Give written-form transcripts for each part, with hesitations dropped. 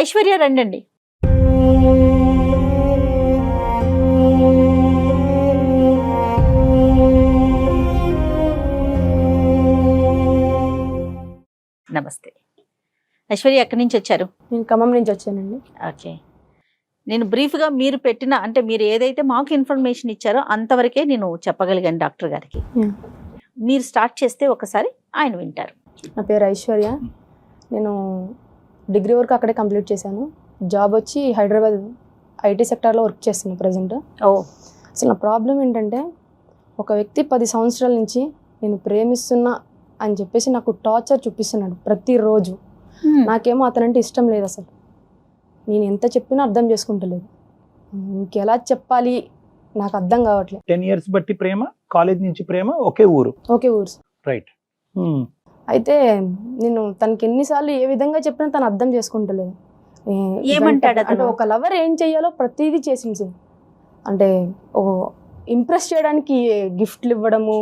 ఐశ్వర్య రండి. నమస్తే ఐశ్వర్య, ఎక్కడి నుంచి వచ్చారు? నేను ఖమ్మం నుంచి వచ్చానండి. ఓకే, నేను బ్రీఫ్గా మీరు పెట్టిన అంటే మీరు ఏదైతే మాకు ఇన్ఫర్మేషన్ ఇచ్చారో అంతవరకే నేను చెప్పగలిగాను డాక్టర్ గారికి. మీరు స్టార్ట్ చేస్తే ఒకసారి ఆయన వింటారు. నా పేరు ఐశ్వర్య. నేను డిగ్రీ వరకు అక్కడే కంప్లీట్ చేశాను. జాబ్ వచ్చి హైదరాబాద్ ఐటీ సెక్టార్లో వర్క్ చేస్తున్నాను ప్రజెంట్. అసలు నా ప్రాబ్లం ఏంటంటే, ఒక వ్యక్తి 10 సంవత్సరాల నుంచి నేను ప్రేమిస్తున్నా అని చెప్పేసి నాకు టార్చర్ చూపిస్తున్నాడు ప్రతిరోజు. నాకేమో అతనంటే ఇష్టం లేదు. అసలు నేను ఎంత చెప్పినా అర్థం చేసుకుంటలేదు. ఇంకెలా చెప్పాలి నాకు అర్థం కావట్లేదు. 10 years బట్టి ప్రేమ, కాలేజ్ నుంచి ప్రేమ, ఒకే ఊరు. రైట్. అయితే నేను తనకి ఎన్నిసార్లు ఏ విధంగా చెప్పినా తను అర్థం చేసుకుంటలేదు. ఏమంటాడు అంటే ఒక లవర్ ఏం చెయ్యాలో ప్రతిదీ చేసింది. అంటే ఇంప్రెస్ చేయడానికి గిఫ్ట్లు ఇవ్వడము,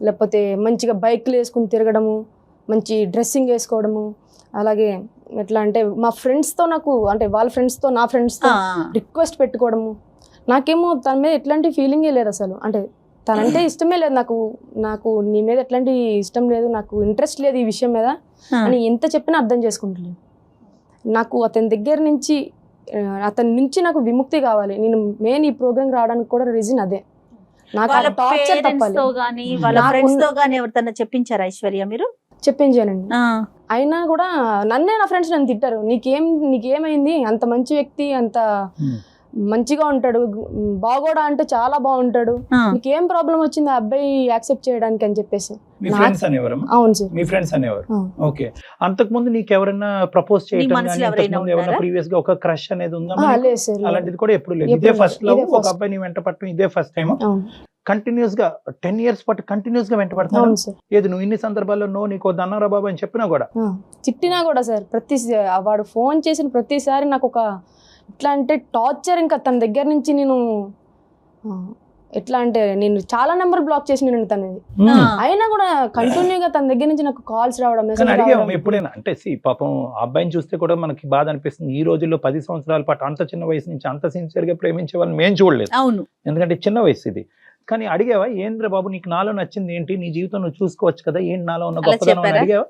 లేకపోతే మంచిగా బైక్లు వేసుకుని తిరగడము, మంచి డ్రెస్సింగ్ వేసుకోవడము, అలాగే ఎట్లా అంటే మా ఫ్రెండ్స్తో నాకు అంటే వాళ్ళ ఫ్రెండ్స్తో నా ఫ్రెండ్స్తో రిక్వెస్ట్ పెట్టుకోవడము. నాకేమో తన మీద ఎట్లాంటి ఫీలింగే లేదు అసలు. అంటే తనంటే ఇష్టమే లేదు నాకు నీ మీద ఎట్లాంటి ఇష్టం లేదు, నాకు ఇంట్రెస్ట్ లేదు ఈ విషయం మీద అని ఎంత చెప్పినా అర్థం చేసుకుంటలేదు. నాకు అతని దగ్గర నుంచి అతని నుంచి నాకు విముక్తి కావాలి. నేను మెయిన్ ఈ ప్రోగ్రామ్ రావడానికి కూడా రీజన్ అదే. నాకు టార్చర్ తప్పాలి. చెప్పించారు ఐశ్వర్య మీరు? చెప్పించానండి. అయినా కూడా నన్నే నా ఫ్రెండ్స్ నన్ను తిట్టారు. నీకేమైంది, అంత మంచి వ్యక్తి, అంత మంచిగా ఉంటాడు, బాగోడా అంటే చాలా బాగుంటాడు, నీకేం ప్రాబ్లం వచ్చింది ఆ అబ్బాయి యాక్సెప్ట్ చేయడానికి అని చెప్పేసి. అవును సార్, మీ ఫ్రెండ్స్ అనేవారు. ఓకే, అంతకు ముందు నీకు ఎవరైనా ప్రపోజ్ చేయడం ప్రీవియస్ గా ఒక క్రష్ అనేది ఉందా? లేదు సార్, అలాంటిది కూడా ఎప్పుడు లేదు. ఇదే ఫస్ట్ లవ్, ఒక అబ్బాయి నీ వెంట పట్టడం ఇదే ఫస్ట్ టైం. కంటిన్యూస్ గా 10 years పాటు కంటిన్యూస్ గా వెంట పడతాను. ఏది నువ్వు ఇన్ని సందర్భాల్లో నీకు దన్నారా బాబు అని చెప్పినా కూడా, తిట్టినా కూడా సార్, వాడు ఫోన్ చేసిన ప్రతిసారి నాకు ఒక ఎట్లా అంటే టార్చర్. ఇంకా తన దగ్గర నుంచి నేను ఎట్లా అంటే నేను చాలా నెంబర్ బ్లాక్ చేసిన తనది. అయినా కూడా కంటిన్యూగా తన దగ్గర నుంచి నాకు కాల్స్ రావడం. ఎప్పుడైనా అంటే పాపం అబ్బాయిని చూస్తే కూడా మనకి బాధ అనిపిస్తుంది. ఈ రోజుల్లో 10 సంవత్సరాల పాటు అంత చిన్న వయసు నుంచి అంత సిన్సియర్ గా ప్రేమించే వాళ్ళని మేము చూడలేదు. ఎందుకంటే చిన్న వయసు ఇది. కానీ అడిగావా, ఏంద్ర బాబు నీకు నాలో నచ్చింది ఏంటి, నీ జీవితం నువ్వు చూసుకోవచ్చు కదా, ఏంటి నాలో ఉన్న గొప్పదనం అని అడిగావా?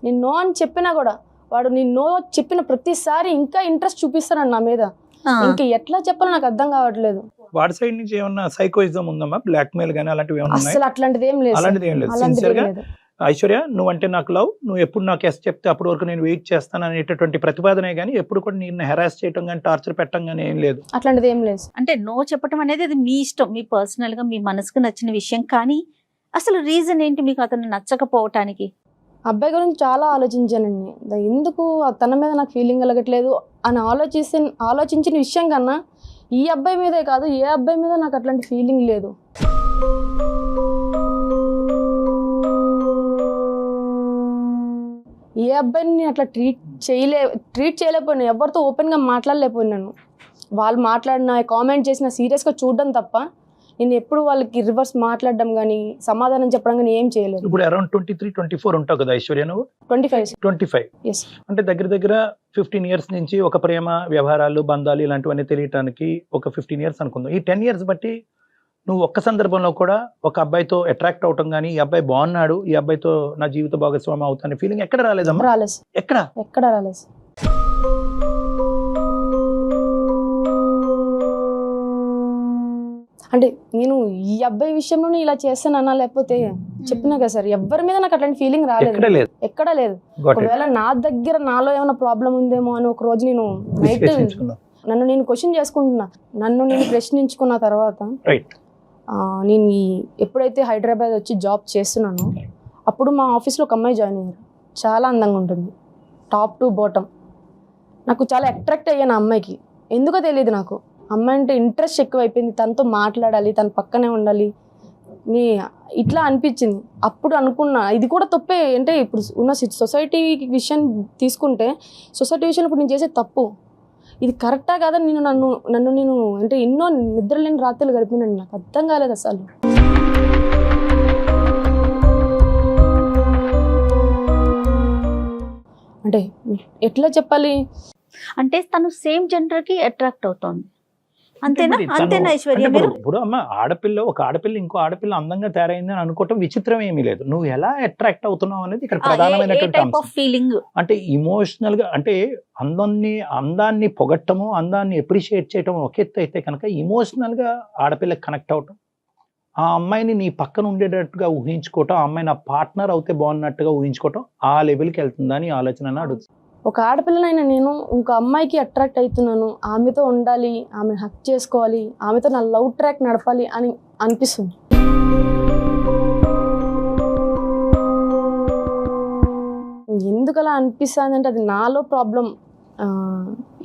నేను నో అని చెప్పినా కూడా వాడు నేను నో చెప్పిన ప్రతిసారి ఇంకా ఇంట్రెస్ట్ చూపిస్తాను నా మీద. ఇంకా ఎట్లా చెప్పాలో నాకు అర్థం కావట్లేదు. వాడి సైడ్ నుంచి ఏమన్నా సైకోయిజం ఉందమ్మా, బ్లాక్ మెయిల్ గానీ అలాంటివి ఏమన్నా? అసలు అట్లాంటిది ఏం లేదు. అలాంటిది ఏం లేదు. సిన్సియర్ గా ఐశ్వర్య నువ్వంటే నాకు లవ్, నువ్వు ఎప్పుడు నాకు ఎస్ చెప్తే అప్పటి వరకు నేను వెయిట్ చేస్తాను అనేటటువంటి ప్రతిపాదనే గానీ ఎప్పుడు కూడా నేను హెరాస్ చేయటం కానీ టార్చర్ పెట్టడం కానీ ఏం లేదు. అట్లాంటిది ఏం లేదు. అంటే నో చెప్పడం అనేది అది మీ ఇష్టం, మీ పర్సనల్ గా మీ మనసుకు నచ్చిన విషయం. కానీ అసలు రీజన్ ఏంటి మీకు అతను నచ్చకపోవటానికి? అబ్బాయి గురించి చాలా ఆలోచించానండి. ఎందుకు తన మీద నాకు ఫీలింగ్ కలగట్లేదు అని ఆలోచించిన విషయం కన్నా ఈ అబ్బాయి మీదే కాదు, ఏ అబ్బాయి మీద నాకు అట్లాంటి ఫీలింగ్ లేదు. ఏ అబ్బాయిని నేను అట్లా ట్రీట్ చేయలేకపోయినా, ఎవరితో ఓపెన్గా మాట్లాడలేకపోయినాను. వాళ్ళు మాట్లాడిన కామెంట్ చేసిన సీరియస్గా చూడడం తప్ప నేను ఎప్పుడు వాళ్ళకి రివర్స్ మాట్లాడడం కానీ సమాధానం చెప్పడం కానీ ఏం చేయలేదు. ఇప్పుడు అరౌండ్ 23-24 ఉంటావు కదా ఐశ్వర్య నువ్వు? 25. అంటే దగ్గర 15 years నుంచి ఒక ప్రేమ వ్యవహారాలు బంధాలు ఇలాంటివన్నీ తెలియటానికి ఒక 15 years అనుకుందాం. ఈ 10 years బట్టి నువ్వు ఒక్క సందర్భంలో కూడా ఒక అబ్బాయితో అట్రాక్ట్ అవటం కానీ, ఈ అబ్బాయి బాగున్నాడు, ఈ అబ్బాయితో నా జీవిత భాగస్వామి అవుతానే ఫీలింగ్ ఎక్కడ రాలేదమ్మా? రాలేదు. ఎక్కడ రాలేదు. అంటే నేను ఈ అబ్బాయి విషయంలో ఇలా చేస్తానన్నా, లేకపోతే చెప్పినా కదా సార్, ఎవరి మీద నాకు అట్లాంటి ఫీలింగ్ రాలేదు, ఎక్కడ లేదు. ఒకవేళ నా దగ్గర నాలో ఏమైనా ప్రాబ్లం ఉందేమో అని ఒక రోజు నేను నైట్ నన్ను నేను క్వశ్చన్ చేసుకుంటున్నా. నన్ను నేను ప్రశ్నించుకున్న తర్వాత నేను ఎప్పుడైతే హైదరాబాద్ వచ్చి జాబ్ చేస్తున్నానో అప్పుడు మా ఆఫీస్లో ఒక అమ్మాయి జాయిన్ అయ్యారు. చాలా అందంగా ఉంటుంది, టాప్ టు బాటమ్. నాకు చాలా అట్రాక్ట్ అయ్యాను ఆ అమ్మాయికి. ఎందుకో తెలియదు, నాకు అమ్మాయి అంటే ఇంట్రెస్ట్ ఎక్కువైపోయింది. తనతో మాట్లాడాలి, తన పక్కనే ఉండాలి, ఇట్లా అనిపించింది. అప్పుడు అనుకున్నా ఇది కూడా తప్పే. అంటే ఇప్పుడు ఉన్న సొసైటీ విషయం తీసుకుంటే, సొసైటీ విషయంలో ఇప్పుడు నేను చేసే తప్పు ఇది కరెక్టా కాదా? నన్ను నేను అంటే ఎన్నో నిద్రలేని రాత్రులు గడిపినాను. నాకు అర్థం కాలేదు అసలు. అంటే ఎట్లా చెప్పాలి, అంటే తను సేమ్ జెండర్ కి అట్రాక్ట్ అవుతోంది. అంతేనా? మరి తను- అంతేనా ఐశ్వర్య అంటే మీరు? ఇప్పుడు అమ్మ ఒక ఆడపిల్ల ఇంకో ఆడపిల్ల అందంగా తయారైంది అని అనుకోవటం విచిత్రం ఏమీ లేదు. నువ్వు ఎలా అట్రాక్ట్ అవుతున్నావు అనేది ఇక్కడ ప్రధానమైనటువంటి టైప్ అంశం. Of feeling? అంటే ఇమోషనల్ గా, అంటే అందాన్ని పొగట్టము, అందాన్ని అప్రిషియేట్ చేయటం ఒక ఎత్తు అయితే కనుక ఇమోషనల్ గా ఆడపిల్లకి కనెక్ట్ అవటం, ఆ అమ్మాయిని నీ పక్కన ఉండేటట్టుగా ఊహించుకోవటం, ఆ అమ్మాయి నా పార్ట్నర్ అవుతే బాగున్నట్టుగా ఊహించుకోవటం, ఆ లెవెల్కి వెళ్తుందా అని ఆలోచన అడుగుతుంది. ఒక ఆడపిల్లనైనా నేను ఇంకో అమ్మాయికి అట్రాక్ట్ అవుతున్నాను, ఆమెతో ఉండాలి, ఆమెను హక్ చేసుకోవాలి, ఆమెతో నా లవ్ ట్రాక్ నడపాలి అని అనిపిస్తుంది. ఎందుకు అలా అనిపిస్తుంది అంటే అది నాలో ప్రాబ్లం.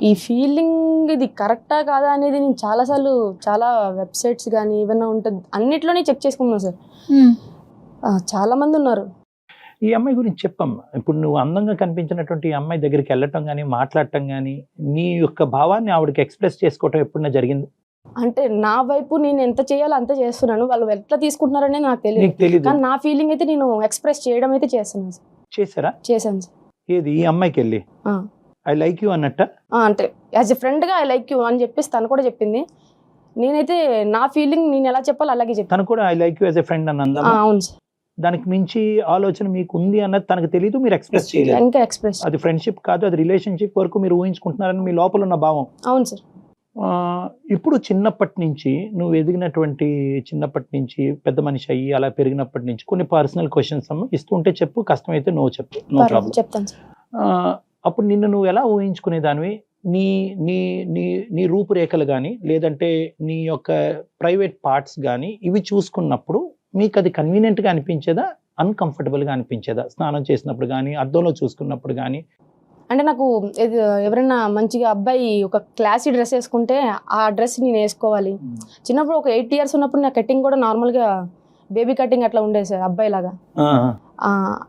ఈ ఫీలింగ్ ఇది కరెక్టా కాదా అనేది నేను చాలా వెబ్సైట్స్ కానీ ఏమైనా ఉంటుంది అన్నిట్లోనే చెక్ చేసుకున్నాను సార్. చాలా మంది ఉన్నారు. ఈ అమ్మాయి గురించి చెప్పమ్మా. ఇప్పుడు నువ్వు అందంగా కనిపించినటువంటి ఈ అమ్మాయి దగ్గరికి వెళ్ళటం కానీ, మాట్లాడటం కానీ, నీ యొక్క భావాన్ని ఆవిడకి ఎక్స్ప్రెస్ చేసుకోవటం ఎప్పుడైనా జరిగింది? అంటే నా వైపు నేను ఎంత చేయాలో అంత చేస్తున్నాను, వాళ్ళు ఎట్లా తీసుకుంటున్నారనే నాకు తెలియదు. కానీ నా ఫీలింగ్ అయితే నేను ఎక్స్ప్రెస్ చేయడం అయితే చేస్తున్నాను సార్. చేశారా? చేశాను సార్. ఏది ఈ అమ్మాయికి వెళ్ళి ఐ లైక్ యూ అన్నట్ట? అంటే యాజ్ ఎ ఫ్రెండ్గా ఐ లైక్ యూ అని చెప్పేసి తను కూడా చెప్పింది. నేనైతే నా ఫీలింగ్ నేను ఎలా చెప్పాలో అలాగే చెప్పాను. తను కూడా I like you as a friend అని అందా? అవును సార్. దానికి మించి ఆలోచన మీకు ఉంది అన్నది తనకు తెలియదు, మీరు ఎక్స్ప్రెస్ చేయలేదు. ఇంకా ఎక్స్ప్రెస్ అది ఫ్రెండ్షిప్ కాదు, అది రిలేషన్షిప్ వరకు మీరు ఊహించుకుంటున్నారని మీ లోపల ఉన్న భావం. అవును సార్. ఇప్పుడు చిన్నప్పటి నుంచి నువ్వు ఎదిగినటువంటి, చిన్నప్పటి నుంచి పెద్ద మనిషి అయ్యి అలా పెరిగినప్పటి నుంచి కొన్ని పర్సనల్ క్వశ్చన్స్ ఇస్తుంటే చెప్పు, కష్టమైతే నో చెప్పు, నో ప్రాబ్లం. చెప్తాను సార్. అప్పుడు నిన్ను నువ్వు ఎలా ఊహించుకునేదానివి? నీ నీ నీ నీ రూపురేఖలు కానీ, లేదంటే నీ యొక్క ప్రైవేట్ పార్ట్స్ కానీ ఇవి చూసుకున్నప్పుడు మీకు అది కన్వీనియంట్గా అనిపించేదా, అన్కంఫర్టబుల్గా అనిపించేదా? స్నానం చేసినప్పుడు కానీ, అద్దంలో చూసుకున్నప్పుడు కానీ? అంటే నాకు ఎవరైనా మంచిగా అబ్బాయి ఒక క్లాసీ డ్రెస్ వేసుకుంటే ఆ డ్రెస్ నేను వేసుకోవాలి. చిన్నప్పుడు ఒక 8 years ఉన్నప్పుడు నా కటింగ్ కూడా నార్మల్గా బేబీ కటింగ్ అట్లా ఉండేది సార్, అబ్బాయి లాగా.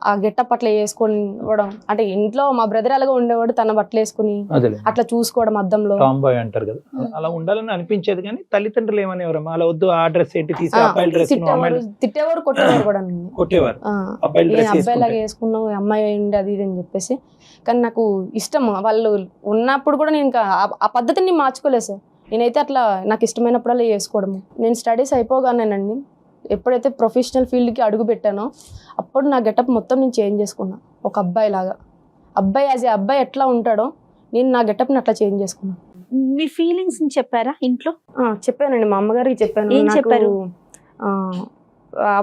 ఆ గెటప్ అట్లా వేసుకోవడం, అంటే ఇంట్లో మా బ్రదర్ అలాగా ఉండేవాడు, తన బట్టలు వేసుకుని అట్లా చూసుకోవడం అద్దంలో. టాంబాయ్ అంటారు కదా, అలా ఉండాలని అనిపించేది. కానీ తల్లిదండ్రులు ఏమనేవారు? అలా వద్దు, ఆ డ్రెస్ ఏంటి తీసి అబ్బాయి డ్రెస్. తిట్టేవారు, కొట్టేవారు కూడా. కొట్టేవారు, అబ్బాయి లాగా వేసుకున్నావు, అమ్మాయి అయింది అది ఇది అని చెప్పేసి. కానీ నాకు ఇష్టం, వాళ్ళు ఉన్నప్పుడు కూడా నేను ఇంకా ఆ పద్ధతిని నేను మార్చుకోలేదు సార్. నేనైతే అట్లా నాకు ఇష్టమైనప్పుడల్లా వేసుకోవడము. నేను స్టడీస్ అయిపోగానేనండి, ఎప్పుడైతే ప్రొఫెషనల్ ఫీల్డ్కి అడుగు పెట్టానో అప్పుడు నా గెటప్ మొత్తం నేను చేంజ్ చేసుకున్నా. ఒక అబ్బాయి లాగా, అబ్బాయి యాజ్ ఏ అబ్బాయి ఎట్లా ఉంటాడో నేను నా గెటప్ని అట్లా చేంజ్ చేసుకున్నాను. మీ ఫీలింగ్స్ చెప్పారా ఇంట్లో? చెప్పానండి, మా అమ్మగారికి చెప్పాను. ఏం చెప్పారు?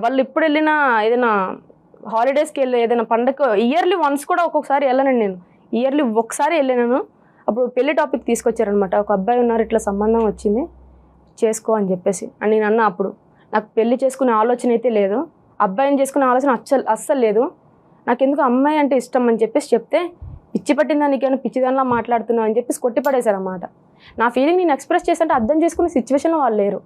వాళ్ళు ఇప్పుడు వెళ్ళినా ఏదైనా హాలిడేస్కి వెళ్ళి ఏదైనా పండగ ఇయర్లీ వన్స్ కూడా ఒక్కొక్కసారి వెళ్ళానండి. నేను ఇయర్లీ ఒకసారి వెళ్ళాను. అప్పుడు పెళ్లి టాపిక్ తీసుకొచ్చారనమాట. ఒక అబ్బాయి ఉన్నారు, ఇట్లా సంబంధం వచ్చింది, చేసుకో అని చెప్పేసి. అని నేను అన్నా, అప్పుడు నాకు పెళ్లి చేసుకునే ఆలోచన అయితే లేదు, అబ్బాయిని చేసుకునే ఆలోచన అస్సలు లేదు, నాకు ఎందుకు అమ్మాయి అంటే ఇష్టం అని చెప్పేసి చెప్తే, పిచ్చి పట్టిందా నీకేమైనా పిచ్చిదానిలా మాట్లాడుతున్నావు అని చెప్పేసి కొట్టి పడేశారన్నమాట. నా ఫీలింగ్ నేను ఎక్స్ప్రెస్ చేస్తుంటే అర్థం చేసుకునే సిచ్యువేషన్లో వాళ్ళు లేరు.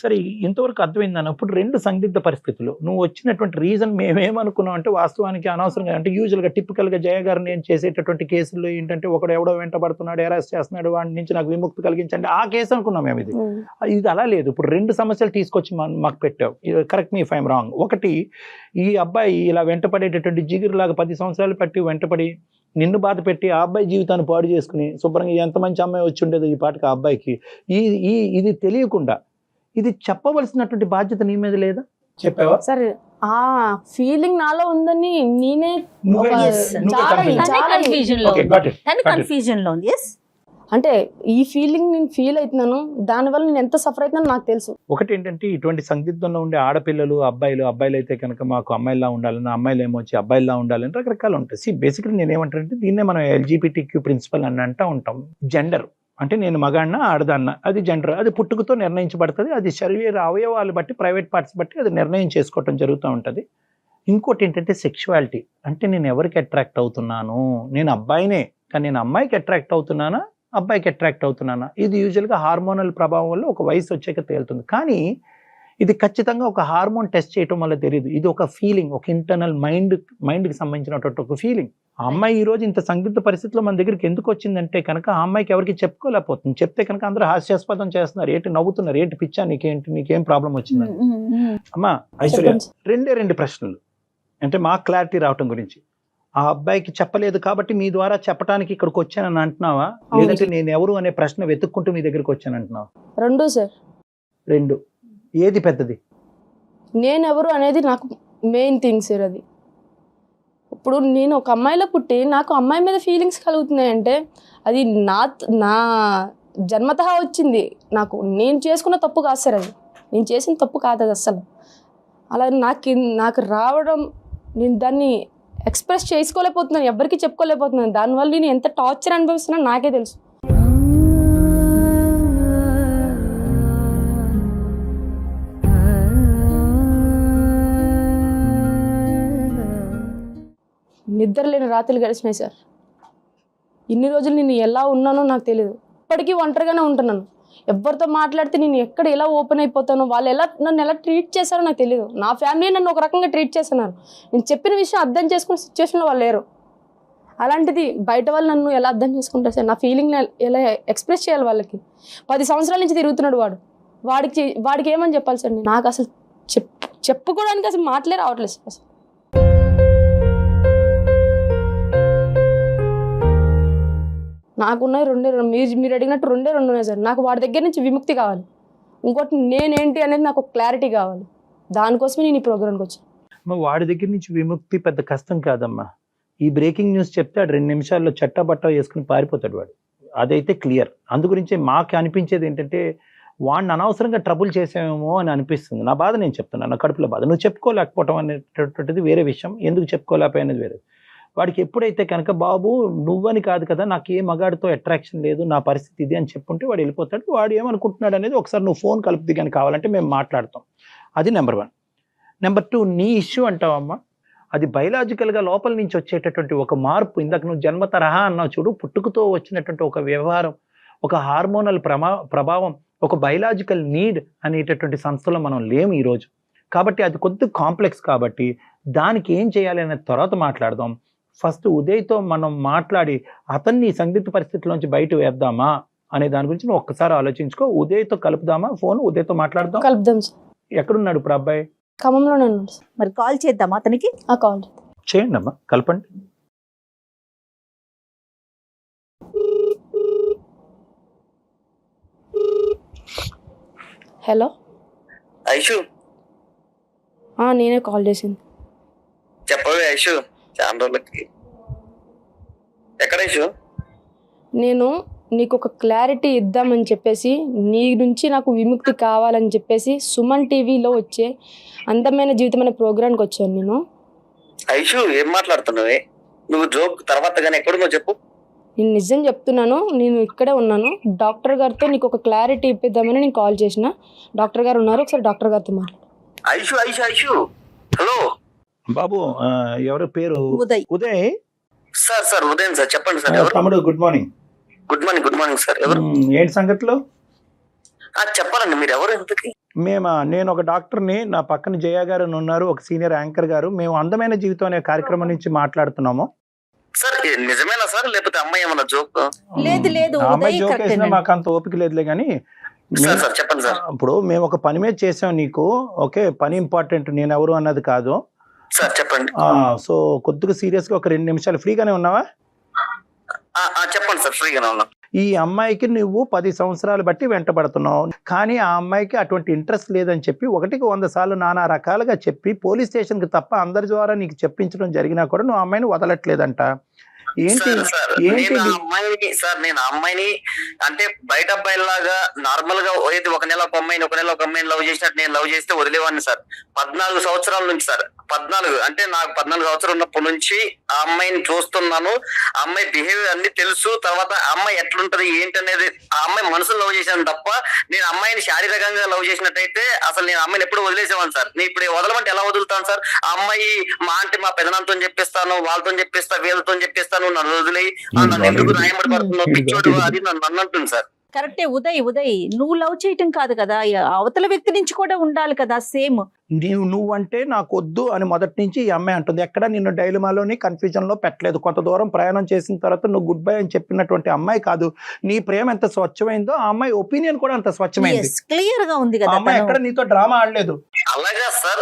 సరే, ఇంతవరకు అర్థమైందని. ఇప్పుడు 2 సందిగ్ధ పరిస్థితులు. నువ్వు వచ్చినటువంటి రీజన్ మేమేమనుకున్నాం అంటే, వాస్తవానికి అనవసరంగా, అంటే యూజువల్గా టిపికల్గా జయ గారు నేను చేసేటటువంటి కేసుల్లో ఏంటంటే, ఒకడు ఎవడో వెంటబడుతున్నాడు, అరెస్ట్ చేస్తున్నాడు, వాడి నుంచి నాకు విముక్తి కలిగించండి, ఆ కేసు అనుకున్నాం మేము. ఇది అలా లేదు. ఇప్పుడు 2 సమస్యలు తీసుకొచ్చి మాకు పెట్టావు. Correct me if I'm wrong. ఒకటి, ఈ అబ్బాయి ఇలా వెంటపడేటటువంటి జిగురులాగా 10 సంవత్సరాలు పట్టి వెంటపడి నిన్ను బాధ పెట్టి ఆ అబ్బాయి జీవితాన్ని పాడు చేసుకుని శుభ్రంగా ఎంత మంచి అమ్మాయి వచ్చి ఉండేది ఈ పాటికి ఆ అబ్బాయికి, ఇది తెలియకుండా ఇది చెప్పవలసినటువంటి బాధ్యత నీ మీద లేదా? చెప్పావా? సరే, ఆ ఫీలింగ్ నాలో ఉందని నేనే కన్ఫ్యూజన్ లో ఉంది. అంటే ఈ ఫీలింగ్ నేను ఫీల్ అవుతున్నాను, దానివల్ల నేను ఎంత సఫర్ అవుతున్నాను నాకు తెలుసు. ఒకటి ఏంటంటే, ఇటువంటి సందిగ్ధంలో ఉండే ఆడపిల్లలు, అబ్బాయిలు అయితే కనుక మాకు అమ్మాయిలా ఉండాలని, అమ్మాయిలు ఏమో వచ్చి అబ్బాయిలా ఉండాలని రకరకాలు ఉంటాయి. బేసిక్లీ నేను ఏమంటానంటే, దీన్నే మనం LGBTQ ప్రిన్సిపల్ అని అంటూ ఉంటాం. జెండర్ అంటే నేను మగాడినా ఆడదాన్న, అది జెండర్, అది పుట్టుకతో నిర్ణయించబడుతుంది. అది శరీర అవయవాలు బట్టి, ప్రైవేట్ పార్ట్స్ బట్టి అది నిర్ణయం చేసుకోవటం జరుగుతూ ఉంటుంది. ఇంకోటి ఏంటంటే సెక్షువాలిటీ, అంటే నేను ఎవరికి అట్రాక్ట్ అవుతున్నాను, నేను అబ్బాయినే కానీ నేను అమ్మాయికి అట్రాక్ట్ అవుతున్నానా, అబ్బాయికి అట్రాక్ట్ అవుతున్నానా? ఇది యూజువల్గా హార్మోనల్ ప్రభావం వల్ల ఒక వయసు వచ్చాక తేలుతుంది. కానీ ఇది ఖచ్చితంగా ఒక హార్మోన్ టెస్ట్ చేయటం వల్ల తెలియదు. ఇది ఒక ఫీలింగ్, ఒక ఇంటర్నల్ మైండ్కి సంబంధించినటువంటి ఒక ఫీలింగ్. ఆ అమ్మాయి ఈ రోజు ఇంత సందిగ్ధ పరిస్థితిలో మన దగ్గరికి ఎందుకు వచ్చిందంటే కనుక, ఆ అమ్మాయికి ఎవరికి చెప్పుకోలేకపోతుంది. చెప్తే కనుక అందరూ హాస్యాస్పదం చేస్తున్నారు, ఏంటి నవ్వుతున్నారు, ఏంటి పిచ్చా నీకేం ప్రాబ్లం వచ్చిందని. అమ్మా ఐశ్వర్య, 2 ప్రశ్నలు. అంటే మాకు క్లారిటీ రావటం గురించి. ఆ అబ్బాయికి చెప్పలేదు కాబట్టి మీ ద్వారా చెప్పడానికి ఇక్కడికి వచ్చానని అంటున్నావా, లేదంటే నేను ఎవరు అనే ప్రశ్న వెతుక్కుంటూ మీ దగ్గరికి వచ్చాను అంటున్నావా? రెండు సార్. రెండు. ఏది పెద్దది? నేను ఎవరు అనేది నాకు మెయిన్ థింగ్ సార్. అది ఇప్పుడు నేను ఒక అమ్మాయిలో పుట్టి నాకు అమ్మాయి మీద ఫీలింగ్స్ కలుగుతున్నాయంటే అది నా జన్మతః వచ్చింది. నేను చేసుకున్న తప్పు కాదు సార్, అది నేను చేసిన తప్పు కాదు అది అస్సలు. అలా నాకు రావడం, నేను దాన్ని ఎక్స్ప్రెస్ చేసుకోలేకపోతున్నాను, ఎవరికి చెప్పుకోలేకపోతున్నాను. దానివల్ల నేను ఎంత టార్చర్ అనుభవిస్తున్నానో నాకే తెలుసు. నిద్ర లేని రాత్రులు గడిచినాయి సార్. ఇన్ని రోజులు నేను ఎలా ఉన్నానో నాకు తెలియదు. ఇప్పటికీ ఒంటరిగానే ఉంటున్నాను. ఎవరితో మాట్లాడితే నేను ఎక్కడ ఎలా ఓపెన్ అయిపోతానో, వాళ్ళు నన్ను ఎలా ట్రీట్ చేశారో నాకు తెలియదు. నా ఫ్యామిలీ నన్ను ఒక రకంగా ట్రీట్ చేస్తున్నారు. నేను చెప్పిన విషయం అర్థం చేసుకునే సిచ్యువేషన్లో వాళ్ళు లేరు. అలాంటిది బయట వాళ్ళు నన్ను ఎలా అర్థం చేసుకుంటారు సార్? నా ఫీలింగ్ని ఎలా ఎక్స్ప్రెస్ చేయాలి వాళ్ళకి? 10 సంవత్సరాల నుంచి తిరుగుతున్నాడు వాడికి ఏమని చెప్పాలి సార్? నాకు అసలు చెప్పుకోవడానికి అసలు మాటలే రావట్లేదు సార్. అసలు నాకున్నాయి మీరు అడిగినట్టు రెండే ఉన్నాయి సార్. నాకు వాడి దగ్గర నుంచి విముక్తి కావాలి. ఇంకోటి నేనేంటి అనేది నాకు క్లారిటీ కావాలి. దానికోసమే నేను ఈ ప్రోగ్రామ్కి వచ్చాను. వాడి దగ్గర నుంచి విముక్తి పెద్ద కష్టం కాదమ్మా. ఈ బ్రేకింగ్ న్యూస్ చెప్తే 2 నిమిషాల్లో చట్టబట్ట వేసుకుని పారిపోతాడు వాడు. అదైతే క్లియర్. అందుగురించి మాకు అనిపించేది ఏంటంటే వాడిని అనవసరంగా ట్రబుల్ చేసామేమో అని అనిపిస్తుంది. నా బాధ నేను చెప్తున్నాను, నా కడుపులో బాధ. నువ్వు చెప్పుకోలేకపోవటం అనేటటువంటిది వేరే విషయం, ఎందుకు చెప్పుకోలేకపోయినది వేరే. వాడికి ఎప్పుడైతే కనుక బాబు నువ్వని కాదు కదా, నాకు ఏ మగాడితో అట్రాక్షన్ లేదు, నా పరిస్థితి ఇది అని చెప్పుంటే వాడు వెళ్ళిపోతాడు. వాడు ఏమనుకుంటున్నాడు అనేది ఒకసారి నువ్వు ఫోన్ కలుపుది కానీ కావాలంటే మేము మాట్లాడతాం. అది నెంబర్ 1. నెంబర్ 2, నీ ఇష్యూ అంటావమ్మా, అది బయలాజికల్గా లోపల నుంచి వచ్చేటటువంటి ఒక మార్పు. ఇందాక నువ్వు జన్మ తరహా అన్నావు చూడు, పుట్టుకతో వచ్చినటువంటి ఒక వ్యవహారం, ఒక హార్మోనల్ ప్రభావం, ఒక బయలాజికల్ నీడ్ అనేటటువంటి సంస్థలో మనం లేము ఈరోజు. కాబట్టి అది కొద్ది కాంప్లెక్స్. కాబట్టి దానికి ఏం చేయాలి అనేది తర్వాత మాట్లాడదాం. ఫస్ట్ ఉదయ్తో మనం మాట్లాడి అతన్ని సందిగ్ధ పరిస్థితుల్లోంచి బయట వేద్దామా అనే దాని గురించి నువ్వు ఒక్కసారి ఆలోచించుకో. ఉదయ్తో కలుపుదామా ఫోన్? ఉదయ్తో మాట్లాడదాం. కలుపుదాం సార్. ఎక్కడున్నాడు ఇప్పుడు అబ్బాయి? ఖమ్మంలోనే ఉన్నాడు సార్. మరి కాల్ చేద్దామా అతనికి? కాల్ చేయండి అమ్మా, కలపండి. హలో ఐషు, నేనే కాల్ చేసింది. చెప్పవే ఐషు, చాలా రోజులకి. ఎక్కడ ఐషు? నేను నీకు ఒక క్లారిటీ ఇద్దామని చెప్పేసి, నీ నుంచి నాకు విముక్తి కావాలని చెప్పేసి సుమన్ టీవీలో వచ్చే అందమైన జీవితం అనే ప్రోగ్రామ్కి వచ్చాను నేను. ఐషు, ఏం మాట్లాడుతున్నావే నువ్వు? జోక్ తర్వాత కానీ ఎక్కడున్నావు చెప్పు. నేను నిజం చెప్తున్నాను, నేను ఇక్కడే ఉన్నాను. డాక్టర్ గారితో నీకు ఒక క్లారిటీ ఇప్పిద్దామని నేను కాల్ చేసిన. డాక్టర్ గారు ఉన్నారు, ఒకసారి డాక్టర్ గారితో మాట్లాడు. ఐషు ఐషు ఐషు, హలో బాబు, ఎవరి పేరు? ఉదయ్. ఉదయ్ సార్ ఉదయం సార్, చెప్పండి సార్. ఎవరు? తమ్ముడు, good morning. Good morning sir. ఎవరు? ఏంటి సంగతులు? చెప్పాలండి, మీరు ఎవరు ఇంతకి? నేను ఒక డాక్టర్ని, నా పక్కన జయ గారు ఉన్నారు, ఒక సీనియర్ యాంకర్ గారు. మేము అందమైన జీవితం అనే కార్యక్రమం నుంచి మాట్లాడుతున్నాము. సార్ నిజమేనా సార్, లేకపోతే అమ్మాయి ఏమన్నా జోక్? లేదు అమ్మాయి జోక్ వేసినా మాకు అంత ఓపిక లేదులే కానీ. సార్ చెప్పండి సార్. ఇప్పుడు మేము ఒక పని మీద చేసాం నీకు. ఓకే, పని ఇంపార్టెంట్, నేను ఎవరు అన్నది కాదు సార్. చెప్పండి. సో కొద్దిగా సీరియస్ గా ఒక 2 నిమిషాలు ఫ్రీగానే ఉన్నావా? చెప్పండి సార్, ఫ్రీగానే ఉన్నా. ఈ అమ్మాయికి నువ్వు 10 సంవత్సరాలు బట్టి వెంటబడుతున్నావు, కానీ ఆ అమ్మాయికి అటువంటి ఇంట్రెస్ట్ లేదని చెప్పి 100 సార్లు నానా రకాలుగా చెప్పి పోలీస్ స్టేషన్కి తప్ప అందరి ద్వారా నీకు చెప్పించడం జరిగినా కూడా నువ్వు అమ్మాయిని వదలట్లేదంట. ఏంటి నేను అమ్మాయిని అంటే బయట అబ్బాయిలాగా నార్మల్ గా ఏది ఒక నెల ఒక అమ్మాయిని లవ్ చేసినట్టు నేను లవ్ చేస్తే వదిలేవాడిని సార్. 14 సంవత్సరాల నుంచి సార్. 14 అంటే నాకు 14 సంవత్సరాలు ఉన్నప్పటి నుంచి ఆ అమ్మాయిని చూస్తున్నాను. ఆ అమ్మాయి బిహేవియర్ అన్ని తెలుసు. తర్వాత ఆ అమ్మాయి ఎట్లుంటది ఏంటనేది ఆ అమ్మాయి మనసులో లవ్ చేశాను తప్ప నేను అమ్మాయిని శారీరకంగా లవ్ చేసినట్టయితే అసలు నేను అమ్మాయిని ఎప్పుడు వదిలేసేవాను సార్. నేను ఇప్పుడు వదలమంటే ఎలా వదులుతాను సార్? ఆ అమ్మాయి మా అంటే మా పెదనాంతో చెప్పిస్తాను, వాళ్ళతో చెప్పిస్తా, వీళ్ళతో చెప్పిస్తాను, నన్ను వదిలేయి, నన్ను ఎందుకు రాయబడి పడుతున్నావు పిచ్చోడు అది నన్ను అంటుంది సార్. కరెక్టే ఉదయ్. నువ్వు లవ్ చేయటం కాదు కదా, అవతల వ్యక్తి నుంచి కూడా ఉండాలి కదా సేమ్. నువ్వంటే నాకు వద్దు అని మొదటి నుంచి ఈ అమ్మాయి అంటుంది. ఎక్కడ నిన్ను డైలమాలోని కన్ఫ్యూజన్లో పెట్టలేదు. కొంత దూరం ప్రయాణం చేసిన తర్వాత నువ్వు గుడ్ బై అని చెప్పినటువంటి అమ్మాయి కాదు. నీ ప్రేమ ఎంత స్వచ్ఛమైందో ఆ అమ్మాయి ఒపీనియన్ కూడా అంత స్వచ్ఛమైంది. క్లియర్ గా ఉంది ఆ కదా అమ్మాయి ఎక్కడ నీతో డ్రామా ఆడలేదు. అలాగా సార్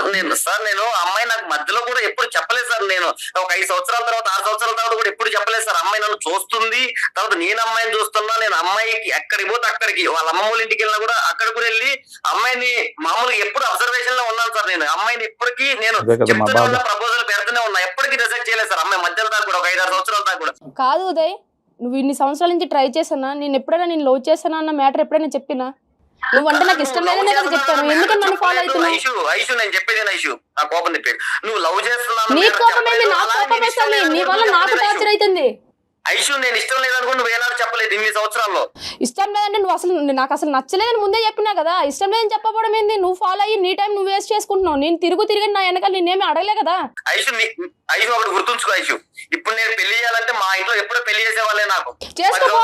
నేను అమ్మాయి నాకు మధ్యలో కూడా ఎప్పుడు చెప్పలేదు సార్. నేను ఒక 5 సంవత్సరాల తర్వాత 6 సంవత్సరాల తర్వాత కూడా ఎప్పుడు చెప్పలేదు సార్. అమ్మాయి నన్ను చూస్తుంది, తర్వాత నేను అమ్మాయిని చూస్తున్నా. నేను అమ్మాయికి ఎక్కడికి పోతే అక్కడికి, వాళ్ళ అమ్మమ్మ ఇంటికి వెళ్ళినా కూడా అక్కడికి కూడా వెళ్ళి అమ్మాయిని మామూలుగా ఎప్పుడు అబ్జర్వేషన్ లో ఉన్నాను సార్. నేను అమ్మాయిని ఇప్పటికీ నేను చెప్తూనే ఉన్నా, ప్రపోజల్ పెడుతూనే ఉన్నా, ఎప్పటికీ రిజెక్ట్ చేయలేదు సార్. అమ్మాయి మధ్యలో దాకా కూడా ఒక 5-6 సంవత్సరాల దాకా కూడా. కాదు ఉదయ్, నువ్వు ఇన్ని సంవత్సరాల నుంచి ట్రై చేసానా? నేను ఎప్పుడైనా నేను లవ్ చేసానా అన్న మ్యాటర్ ఎప్పుడైనా చెప్పినా? నువ్వంటే నాకు ఇష్టం లేదనే కదా చెప్పాను. ఎందుకని నన్ను ఫాలో అవుతున్నావు? ఐషు నేను చెప్పేది ఐషు, నా కోపం తిప్పేది. నువ్వు లవ్ చేస్తున్నావు, నీ కోపం ఏంది? నా కోపం వస్తుంది. నీ వల్ల నాకు టార్చర్ అవుతుంది. ఐషు నేను ఇష్టం లేదనుకో నువ్వు ఏనాడు చెప్పలేదు ఇన్ని సంవత్సరాల్లో. ఇష్టం లేదంటే నువ్వు అసలు నాకు అసలు నచ్చలేదని ముందే చెప్పినా కదా. ఇష్టం లేదని చెప్పబడం ఏంది? నువ్వు ఫాలో అయ్యి నీ టైం నువ్వు వేస్ట్ చేసుకుంటున్నావు. నేను తిరిగి నా వెనకాల నేనేమి అడగలే కదా. ఐషు ఒకటి గుర్తుంచుకో ఐషు, ఇప్పుడు నేను పెళ్లి చేయాలంటే మా ఇంట్లో ఎప్పుడో పెళ్లి చేసేవాళ్ళే నాకు. చేసుకోపో,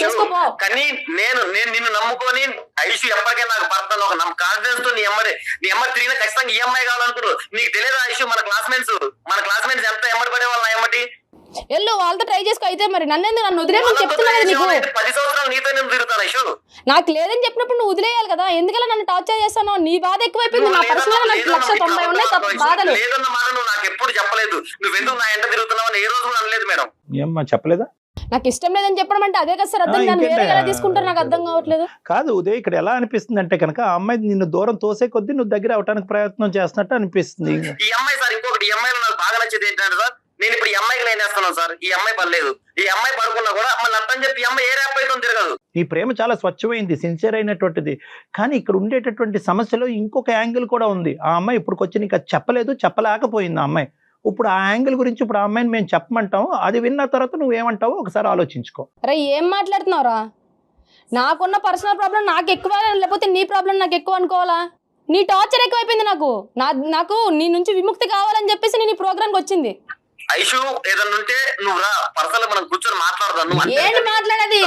చేసుకోపో. కానీ నేను నిన్ను నమ్ముకొని ఐషు ఎప్పటికైనా నాకు పడతాను ఒక కాన్ఫిడెన్స్ తో నీ అమ్మడి తిరిగిన ఖచ్చితంగా ఈ అమ్మాయి కావాలనుకున్నావు. నీకు తెలియదు ఐషు, మన క్లాస్మేట్స్ ఎంత ఎమ్మడి పడేవాళ్ళు నా ఎమ్మటి. ఎల్లు వాళ్ళతో ట్రై చేసుకో. అయితే మరి నన్ను వదిలేమని చెప్తున్నా కదా నీకు. 10 సంవత్సరాలు నీతో నేను తిరుగుతాను ఐషు. నాకు లేదని చెప్పినప్పుడు నువ్వు వదిలేయాలి కదా. ఎందుకలా నన్ను టార్చర్ చేస్తాను? నీ బాధ ఎక్కువైపోయింది. నా పర్సనల్ నాకు 190 ఉన్నాయి బాధలు. లేదన్న మాట నువ్వు నాకు ఎప్పుడు చెప్పలేదు. నువ్వెందుకు నా ఎంట తిరుగుతున్నావు అని ఏ రోజు కూడా అనలేదు మేడం. ఏమ్మా చెప్పలేదా? నాకు ఇష్టం లేదని చెప్పడం అంటే అదే కదా సార్ అర్థం. దాన్ని వేరే ఎలా తీసుకుంటారు నాకు అర్థం కావట్లేదు. కాదు ఉదయ్, ఇక్కడ ఎలా అనిపిస్తుంది అంటే కనుక ఆ అమ్మాయి నిన్ను దూరం తోసే కొద్దీ నువ్వు దగ్గర అవడానికి ప్రయత్నం చేస్తున్నట్టు అనిపిస్తుంది. ఈ అమ్మాయి సార్ ఇంకొకటి, ఈ అమ్మాయిలో నాకు బాగా నచ్చేది ఏంటంటే సార్, నేను ఇప్పుడు ఈ అమ్మాయికి లైన్ వేస్తున్నాను సార్. ఈ అమ్మాయి పర్లేదు, ఈ అమ్మాయి పడుకున్నా కూడా మళ్ళీ అర్థం చెప్పి ఈ అమ్మాయి ఏ ర్యాప్ అయితే తిరగదు. నీ ప్రేమ చాలా స్వచ్ఛమైంది, సిన్సియర్ అయినటువంటిది. కానీ ఇక్కడ ఉండేటటువంటి సమస్యలో ఇంకొక యాంగిల్ కూడా ఉంది. ఆ అమ్మాయి ఇప్పుడుకొచ్చి నీకు అది చెప్పలేదు, చెప్పలేకపోయింది ఆ అమ్మాయి. ఇప్పుడు ఆ యాంగిల్ గురించి ఇప్పుడు ఆ అమ్మాయిని మేము చెప్పమంటాం. అది విన్న తర్వాత నువ్వేమంటావో ఒకసారి ఆలోచించుకో. అరే ఏం మాట్లాడుతున్నావురా? నాకున్న పర్సనల్ ప్రాబ్లం నాకు ఎక్కువ, లేకపోతే నీ ప్రాబ్లం నాకు ఎక్కువ అనుకోవాలా? నీ టార్చర్ ఎక్కువైపోయింది నాకు నీ నుంచి విముక్తి కావాలని చెప్పేసి నేను ఈ ప్రోగ్రామ్కి వచ్చింది. ఐషు ఏదన్నా ఉంటే నువ్వు రా, పర్సనల్ మనం కూర్చొని మాట్లాడదాం. ఏంటి మాట్లాడేది?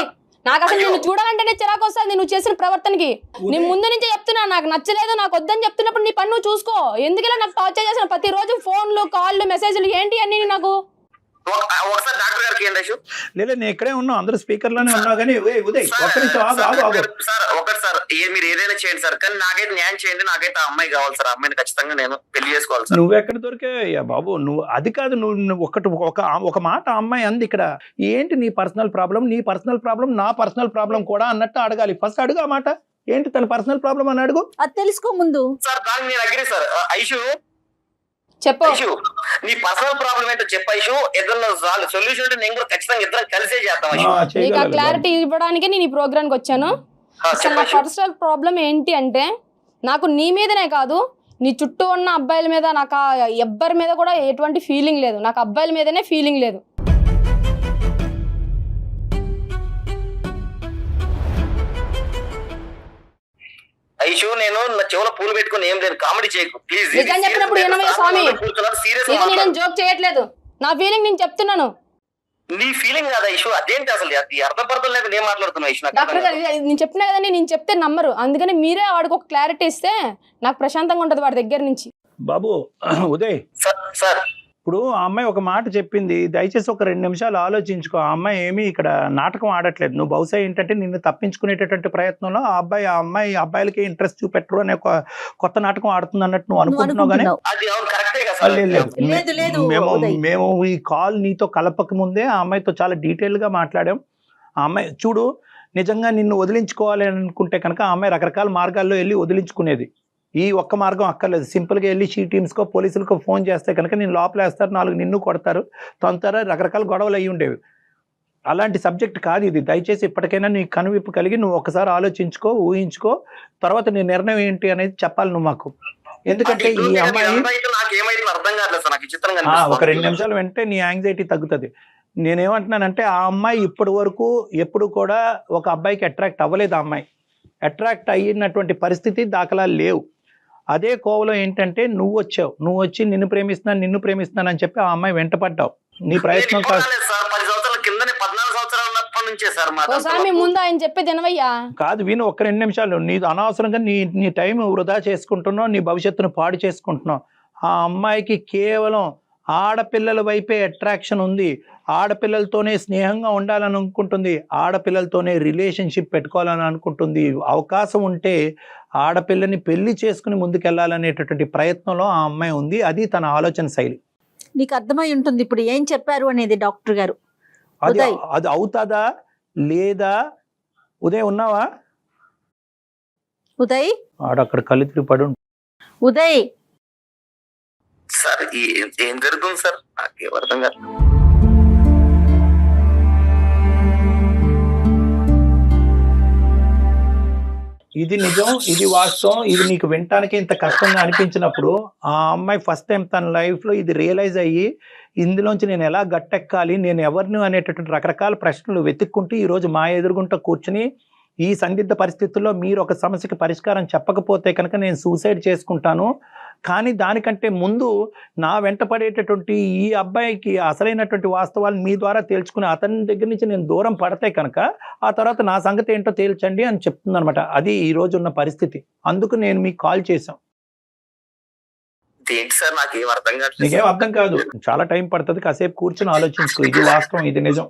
నాకు అసలు నేను చూడాలంటేనే చిరాకు వస్తుంది నువ్వు చేసిన ప్రవర్తనకి. నేను ముందు నుంచే చెప్తున్నా, నాకు నచ్చలేదు, నాకు వద్దని చెప్తున్నప్పుడు నీ పని నువ్వు చూసుకో. ఎందుకలా నాకు టార్చర్ చేసిన ప్రతిరోజు ఫోన్లు, కాళ్ళు, మెసేజ్లు ఏంటి అన్ని నాకు? ఒకసారి డాక్టర్ గారికి ఏంటి ఐషు? లేదా నేను ఇక్కడే ఉన్నావు, అందరూ స్పీకర్లోనే ఉన్నావు. కానీ ఉదయ్ సార్ ఒకటి సార్, మీరు ఏదైనా చేయండి సార్, కానీ నాకైతే న్యాయం చేయండి. నాకైతే ఆ అమ్మాయి కావాలి సార్. అమ్మాయిని ఖచ్చితంగా నేను పెళ్లి చేసుకోవాలి సార్. నువ్వు ఎక్కడ దొరికావయ్యా బాబు? నువ్వు అది కాదు, నువ్వు ఒక మాట అమ్మాయి అంది ఇక్కడ. ఏంటి నీ పర్సనల్ ప్రాబ్లం, నీ పర్సనల్ ప్రాబ్లం నా పర్సనల్ ప్రాబ్లం కూడా అన్నట్టు అడగాలి. ఫస్ట్ అడుగు ఆ మాట. ఏంటి తన పర్సనల్ ప్రాబ్లం అని అడుగు. అది తెలుసుకో ముందు. సార్ దానికి నేను అగ్రీ సార్. ఐషు చెప్పు, నీ పర్సనల్ ప్రాబ్లం ఏంటో చెప్పు ఐషు. ఏదన్నా సొల్యూషన్ అంటే నేను కూడా ఖచ్చితంగా ఇద్దరం కలిసే చేద్దాం ఐషు. నీకు ఆ క్లారిటీ ఇవ్వడానికి నేను ఈ ప్రోగ్రామ్కి వచ్చాను. అసలు నా పర్సనల్ ప్రాబ్లం ఏంటి అంటే, నాకు నీ మీదనే కాదు, నీ చుట్టూ ఉన్న అబ్బాయిల మీద, నాకు ఎవ్వరి మీద కూడా ఎటువంటి ఫీలింగ్ లేదు. నాకు అబ్బాయిల మీదనే ఫీలింగ్ లేదు. ఐషు నేను నా చెవులో పూలు పెట్టుకుని ఏం లేదు, కామెడీ చేయకు ప్లీజ్. నిజం చెప్పినప్పుడు ఏమయ్య స్వామి, నేను జోక్ చేయట్లేదు. నా ఫీలింగ్ నేను చెప్తున్నాను. నీ ఫీలింగ్ కాదా ఐషు? అదేంటి అసలు అర్థం పడతం లేక నేను మాట్లాడుతున్నా ఐషు. డాక్టర్ గారు నేను చెప్పినా కదండి, నేను చెప్తే నమ్మరు. అందుకని మీరే వాడికి ఒక క్లారిటీ ఇస్తే నాకు ప్రశాంతంగా ఉంటది వాడి దగ్గర నుంచి. బాబు ఉదయ్ సార్, ఇప్పుడు ఆ అమ్మాయి ఒక మాట చెప్పింది, దయచేసి ఒక 2 నిమిషాలు ఆలోచించుకో. ఆ అమ్మాయి ఏమీ ఇక్కడ నాటకం ఆడట్లేదు. నువ్వు బహుశా ఏంటంటే నిన్ను తప్పించుకునేటటువంటి ప్రయత్నంలో ఆ అబ్బాయిలకి ఇంట్రెస్ట్ చూపెట్టరు అనే ఒక కొత్త నాటకం ఆడుతుంది అన్నట్టు నువ్వు అనుకుంటున్నావు. కానీ మేము ఈ కాల్ నీతో కలపక ముందే ఆ అమ్మాయితో చాలా డీటెయిల్ గా మాట్లాడాం. ఆ అమ్మాయి చూడు, నిజంగా నిన్ను వదిలించుకోవాలి అనుకుంటే కనుక ఆ అమ్మాయి రకరకాల మార్గాల్లో వెళ్ళి వదిలించుకునేది. ఈ ఒక్క మార్గం అక్కర్లేదు. సింపుల్గా వెళ్ళి షీ టీమ్స్కో పోలీసులకో ఫోన్ చేస్తే కనుక నేను లోపలేస్తారు, 4 నిన్ను కొడతారు, తొందర రకరకాల గొడవలు అయ్యి ఉండేవి. అలాంటి సబ్జెక్ట్ కాదు ఇది. దయచేసి ఇప్పటికైనా నీ కనువిప్పు కలిగి నువ్వు ఒకసారి ఆలోచించుకో, ఊహించుకో, తర్వాత నీ నిర్ణయం ఏంటి అనేది చెప్పాలి నువ్వు మాకు. ఎందుకంటే ఈ అమ్మాయి ఒక 2 నిమిషాలు వెంటనే నీ యాంగ్జైటీ తగ్గుతుంది. నేనేమంటున్నానంటే ఆ అమ్మాయి ఇప్పటి వరకు ఎప్పుడు కూడా ఒక అబ్బాయికి అట్రాక్ట్ అవ్వలేదు. ఆ అమ్మాయి అట్రాక్ట్ అయినటువంటి పరిస్థితి దాఖలాలు లేవు. అదే కోవలో ఏంటంటే నువ్వు వచ్చి నిన్ను ప్రేమిస్తున్నాను అని చెప్పి ఆ అమ్మాయి వెంటపడ్డావు. నీ ప్రయత్నం 10 సంవత్సరాల కింద నేను 14 సంవత్సరాలు ఉన్నప్పటి నుంచే సార్ మా ఒకసారి ముందు ఆయన చెప్పేది వినవయ్యా. కాదు విను, ఒక్క 2 నిమిషాలు. నీ అనవసరంగా నీ టైం వృధా చేసుకుంటున్నావు, నీ భవిష్యత్తును పాడు చేసుకుంటున్నావు. ఆ అమ్మాయికి కేవలం ఆడపిల్లల వైపే అట్రాక్షన్ ఉంది, ఆడపిల్లలతోనే స్నేహంగా ఉండాలని అనుకుంటుంది, ఆడపిల్లలతోనే రిలేషన్షిప్ పెట్టుకోవాలని అనుకుంటుంది. అవకాశం ఉంటే ఆడపిల్లని పెళ్లి చేసుకుని ముందుకెళ్లాలనేటటువంటి ప్రయత్నంలో ఆ అమ్మాయి ఉంది. అది తన ఆలోచన శైలి. నీకు అర్థమై ఉంటుంది ఇప్పుడు ఏం చెప్పారు అనేది డాక్టర్ గారు. అది అవుతుందా లేదా? ఉదయ్ ఉన్నావా? ఉదయ్ ఆడక్కడ కళ్ళు తిరిగి పడు. ఉదయ్ సార్ ఏం జరుగుతుంది సార్ నాకు అర్థం కాదు. ఇది నిజం, ఇది వాస్తవం. ఇది నీకు వినటానికి ఇంత కష్టంగా అనిపించినప్పుడు ఆ అమ్మాయి ఫస్ట్ టైం తన లైఫ్లో ఇది రియలైజ్ అయ్యి ఇందులోంచి నేను ఎలా గట్టెక్కాలి, నేను ఎవరిని అనేటటువంటి రకరకాల ప్రశ్నలు వెతుక్కుంటూ ఈరోజు మా ఎదురుగుంట కూర్చుని ఈ సందిగ్ధ పరిస్థితుల్లో మీరు ఒక సమస్యకి పరిష్కారం చెప్పకపోతే కనుక నేను సూసైడ్ చేసుకుంటాను, కానీ దానికంటే ముందు నా వెంట పడేటటువంటి ఈ అబ్బాయికి అసలైనటువంటి వాస్తవాలు మీ ద్వారా తేల్చుకుని అతని దగ్గర నుంచి నేను దూరం పడితే కనుక ఆ తర్వాత నా సంగతి ఏంటో తేల్చండి అని చెప్తుంది అనమాట. అది ఈ రోజు ఉన్న పరిస్థితి. అందుకు నేను మీకు కాల్ చేశాం. ఏంటి సార్ నాకేం అర్థం కాదు. నీకేం అర్థం కాదు, చాలా టైం పడుతుంది, కాసేపు కూర్చొని ఆలోచించుకో. ఇది వాస్తవం, ఇది నిజం.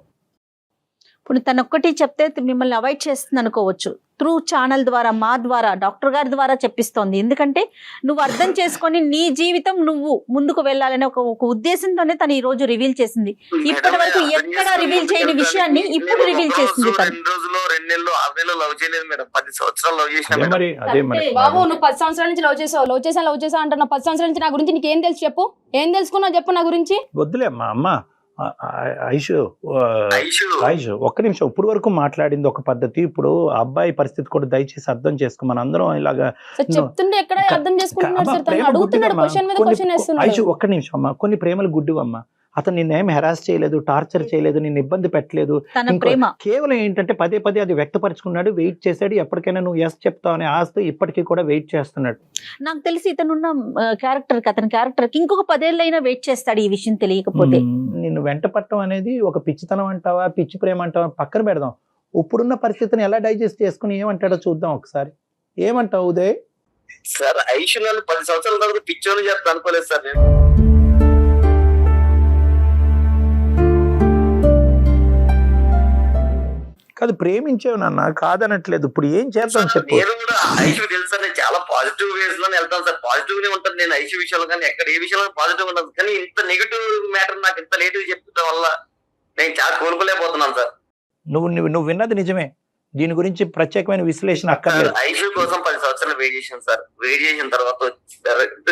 ఇప్పుడు తనొక్కటి చెప్తే మిమ్మల్ని అవాయిడ్ చేస్తుంది అనుకోవచ్చు. త్రూ ఛానల్ ద్వారా, మా ద్వారా, డాక్టర్ గారి ద్వారా చెప్పిస్తోంది. ఎందుకంటే నువ్వు అర్థం చేసుకొని నీ జీవితం నువ్వు ముందుకు వెళ్ళాలనే ఒక ఉద్దేశంతోనే తను ఈ రోజు రివీల్ చేసింది. ఇప్పటి వరకు ఎక్కడ రివీల్ చేయని విషయాన్ని ఇప్పుడు రివీల్ చేసింది. 2 రోజులు 2 నెలలు 6 నెలలు లవ్ చేయలేదు మేడం. 10 సంవత్సరాలు లవ్ చేసిన. అదే మరి బాబు నువ్వు 10 సంవత్సరాల నుంచి లవ్ చేసా అంటున్నా. 10 సంవత్సరాల నుంచి నా గురించి నీకేం తెలుసు చెప్పు? ఏం తెలుసుకున్నావు చెప్పు నా గురించి? వద్దులే అమ్మ. ఐషు ఒక్క నిమిషం. ఇప్పుడు వరకు మాట్లాడింది ఒక పద్ధతి, ఇప్పుడు అబ్బాయి పరిస్థితి కూడా దయచేసి అర్థం చేసుకో. మన అందరం ఇలాగా చెప్తుంటే ఎక్కడ అర్థం చేసుకుంటున్నాడు సార్? తను అడుగుతున్నాడు, క్వశ్చన్ మీద క్వశ్చన్ వేస్తున్నాడు. ఐషు ఒక్క నిమిషం అమ్మా. కొన్ని ప్రేమలు గుడ్డివమ్మా. అతను నిన్నేం హెరాస్ చేయలేదు, టార్చర్ చేయలేదు, నిన్ను ఇబ్బంది పెట్టలేదు. కేవలం ఏంటంటే పదే పదే అది వ్యక్తపరుచుకున్నాడు, వెయిట్ చేశాడు. ఎప్పటికైనా నువ్వు ఎస్ చెప్తావు అనే ఆస్తి ఇప్పటికీ కూడా వెయిట్ చేస్తున్నాడు. నాకు తెలిసి ఇతనున్న అతని క్యారెక్టర్ ఇంకొక 10 ఏళ్ళైనా వెయిట్ చేస్తాడు ఈ విషయం తెలియకపోతే. నిన్ను వెంట పట్టడం అనేది ఒక పిచ్చితనం అంటావా, పిచ్చి ప్రేమ అంటావా, పక్కన పెడదాం. ఇప్పుడున్న పరిస్థితిని ఎలా డైజెస్ట్ చేసుకుని ఏమంటాడో చూద్దాం ఒకసారి. ఏమంటావు ఉదయ్? సార్ ఐషు నన్ను 10 సంవత్సరాల తర్వాత పిచ్చోని చెప్తా అనుకోలేదు సార్ నేను. కాదు, ప్రేమించేవు నాన్న, కాదనట్లేదు. ఇప్పుడు ఏం చేద్దాం చెప్పు. నేను కూడా ఐషు తెలుసు సార్, నేను చాలా పాజిటివ్ వేస్ లోనే వెళ్తాను సార్. పాజిటివ్ నే ఉంటాను నేను ఐషు విషయంలో, కానీ ఎక్కడ ఏ విషయంలో పాజిటివ్ ఉండదు. కానీ ఇంత నెగిటివ్ మ్యాటర్ నాకు ఇంత నెగిటివ్ చెప్పడం వల్ల నేను చాలా కోలుకోలేకపోతున్నాను సార్. నువ్వు విన్నది నిజమే. దీని గురించి ప్రత్యేకమైన విశ్లేషణ అక్కర్లేదు. ఐషు కోసం 10 సంవత్సరాలు వెయిట్ చేశాను సార్. వెయిట్ చేసిన తర్వాత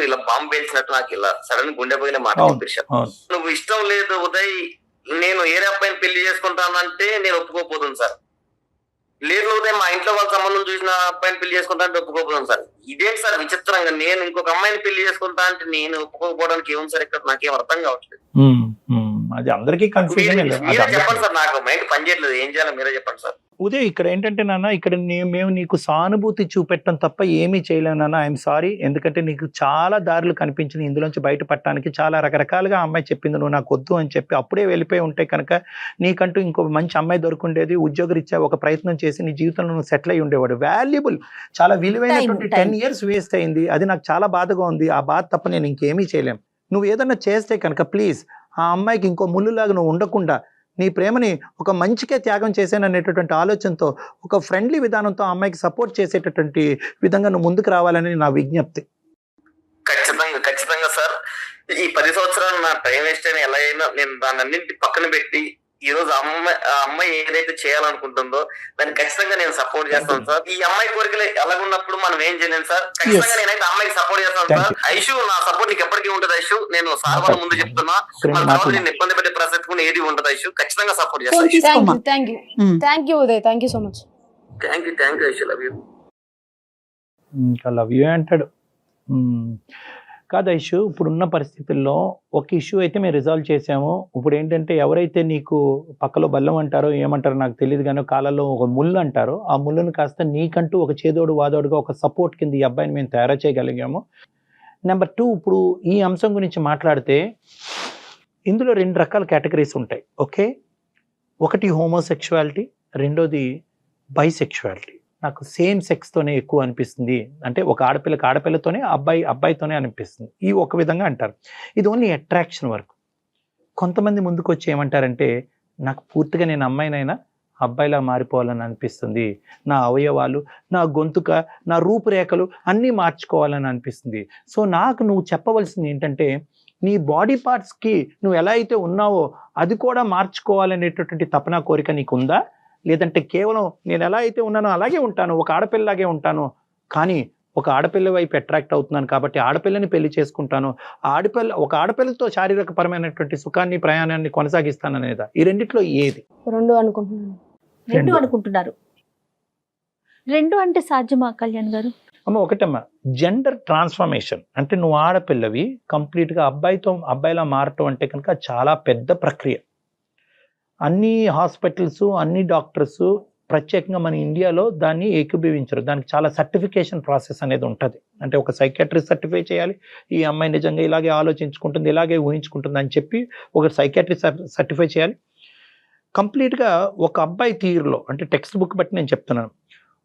ఇలా బాంబు పేల్చినట్టు నాకు ఇలా సడన్ గుండె పోయిన మాట చెప్పేశాను. నువ్వు ఇష్టం లేదు ఉదయ్, నేను ఏరే అబ్బాయిని పెళ్లి చేసుకుంటానంటే నేను ఒప్పుకోపోతుంది సార్. లేదు ఉదయం మా ఇంట్లో వాళ్ళ సంబంధం చూసిన అబ్బాయిని పెళ్లి చేసుకుంటా అంటే ఒప్పుకోపోతుంది సార్. ఇదేంటి సార్ విచిత్రంగా, నేను ఇంకొక అమ్మాయిని పెళ్లి చేసుకుంటా అంటే నేను ఒప్పుకోకపోవడానికి ఏముంది సార్? ఇక్కడ నాకేం అర్థం కావట్లేదు. అది అందరికీ కన్ఫ్యూజన్. చెప్పండి సార్, నాకు మైండ్ పని చేయట్లేదు, ఏం చేయాలో మీరే చెప్పండి సార్. ఉదయ్ ఇక్కడ ఏంటంటే నాన్న, ఇక్కడ మేము నీకు సానుభూతి చూపెట్టడం తప్ప ఏమీ చేయలేము నాన్న. I'm sorry. ఎందుకంటే నీకు చాలా దారులు కనిపించింది ఇందులోంచి బయటపడటానికి. చాలా రకరకాలుగా అమ్మాయి చెప్పింది, నువ్వు నాకు వద్దు అని చెప్పి అప్పుడే వెళ్ళిపోయి ఉంటే కనుక నీకంటూ ఇంకో మంచి అమ్మాయి దొరుకుండేది. ఉద్యోగరీత్యా ఒక ప్రయత్నం చేసి నీ జీవితంలో నువ్వు సెటిల్ అయ్యి ఉండేవాడు. వాల్యుబుల్, చాలా విలువైనటువంటి 10 years వేస్ట్ అయింది. అది నాకు చాలా బాధగా ఉంది. ఆ బాధ తప్ప నేను ఇంకేమీ చేయలేం. నువ్వు ఏదన్నా చేస్తే కనుక ప్లీజ్ ఆ అమ్మాయికి ఇంకో ముళ్ళులాగా నువ్వు ఉండకుండా నీ ప్రేమని ఒక మంచికే త్యాగం చేశాననేటటువంటి ఆలోచనతో ఒక ఫ్రెండ్లీ విధానంతో ఆ అమ్మాయికి సపోర్ట్ చేసేటటువంటి విధంగా నువ్వు ముందుకు రావాలని నా విజ్ఞప్తి. ఖచ్చితంగా సార్. ఈ 10 సంవత్సరాలు నా టైం వేస్ట్ అయినా ఎలా అయినా నేను దాన్ని అన్నింటి పక్కన పెట్టి ఈ రోజు అమ్మాయి ఏదైతే చేయాలనుకుంటుందో దాన్ని ఖచ్చితంగా నేను సపోర్ట్ చేస్తాను సార్. ఈ అమ్మాయి కోరికలు ఎలాగున్నప్పుడు మనం ఏం చేయలేము సార్. ఖచ్చితంగా నేనైతే అమ్మాయికి సపోర్ట్ చేస్తాను సార్. ఐషు నా సపోర్ట్ నీకు ఎప్పటికీ ఉంటుంది ఐషు. నేను సార్ వాళ్ళ ముందు చెప్తున్నా, నేను ఇబ్బంది పెట్టే ప్రసక్తి కూడా ఏది ఉండదు ఐషు. ఖచ్చితంగా సపోర్ట్ చేస్తాను. Thank you Uday, thank you so much. Thank you Aishu. Love you. ఇంకా లవ్ యూ అంటాడు. కాదు ఐషు, ఇప్పుడున్న పరిస్థితుల్లో ఒక ఇష్యూ అయితే మేము రిజాల్వ్ చేసాము. ఇప్పుడు ఏంటంటే ఎవరైతే నీకు పక్కలో బల్లం అంటారో ఏమంటారో నాకు తెలియదు, కానీ కాలంలో ఒక ముళ్ళు అంటారో ఆ ముళ్ళను కాస్త నీకంటూ ఒక చేదోడు వాదోడుగా ఒక సపోర్ట్ కింద ఈ అబ్బాయిని మేము తయారు చేయగలిగాము. నెంబర్ 2, ఇప్పుడు ఈ అంశం గురించి మాట్లాడితే ఇందులో 2 రకాల కేటగిరీస్ ఉంటాయి. ఓకే, ఒకటి హోమోసెక్షువాలిటీ, రెండోది బైసెక్షువాలిటీ. నాకు సేమ్ సెక్స్తోనే ఎక్కువ అనిపిస్తుంది, అంటే ఒక ఆడపిల్లకి ఆడపిల్లతోనే, అబ్బాయితోనే అనిపిస్తుంది. ఈ ఒక విధంగా అంటారు. ఇది ఓన్లీ అట్రాక్షన్ వరకు. కొంతమంది ముందుకు వచ్చి ఏమంటారంటే, నాకు పూర్తిగా నేను అమ్మాయినైనా అబ్బాయిలా మారిపోవాలని అనిపిస్తుంది, నా అవయవాలు, నా గొంతుక, నా రూపురేఖలు అన్నీ మార్చుకోవాలని అనిపిస్తుంది. సో నాకు నువ్వు చెప్పవలసింది ఏంటంటే, నీ బాడీ పార్ట్స్కి నువ్వు ఎలా అయితే ఉన్నావో అది కూడా మార్చుకోవాలనేటటువంటి తపన, కోరిక నీకు ఉందా? లేదంటే కేవలం నేను ఎలా అయితే ఉన్నానో అలాగే ఉంటాను, ఒక ఆడపిల్లలాగే ఉంటాను, కానీ ఒక ఆడపిల్ల వైపు అట్రాక్ట్ అవుతున్నాను కాబట్టి ఆడపిల్లని పెళ్లి చేసుకుంటాను, ఒక ఆడపిల్లతో శారీరక పరమైనటువంటి సుఖాన్ని, ప్రయాణాన్ని కొనసాగిస్తాను అనేదా? ఈ రెండిట్లో ఏది? రెండు అనుకుంటున్నాను. రెండు అనుకుంటున్నారు. రెండు అంటే సాధ్యమా కళ్యాణ్ గారు? అమ్మ ఒకటమ్మా, జెండర్ ట్రాన్స్ఫర్మేషన్ అంటే నువ్వు ఆడపిల్లవి కంప్లీట్గా అబ్బాయిలా మారటం అంటే కనుక చాలా పెద్ద ప్రక్రియ. అన్ని హాస్పిటల్స్, అన్ని డాక్టర్స్, ప్రత్యేకంగా మన ఇండియాలో దాన్ని ఏకీభవించరు. దానికి చాలా సర్టిఫికేషన్ ప్రాసెస్ అనేది ఉంటుంది. అంటే ఒక సైకాట్రిస్ట్ సర్టిఫై చేయాలి, ఈ అమ్మాయి నిజంగా ఇలాగే ఆలోచించుకుంటుంది, ఇలాగే ఊహించుకుంటుంది అని చెప్పి ఒక సైకాట్రిస్ట్ సర్టిఫై చేయాలి. కంప్లీట్గా ఒక అబ్బాయి తీరులో, అంటే టెక్స్ట్ బుక్ బట్టి నేను చెప్తున్నాను,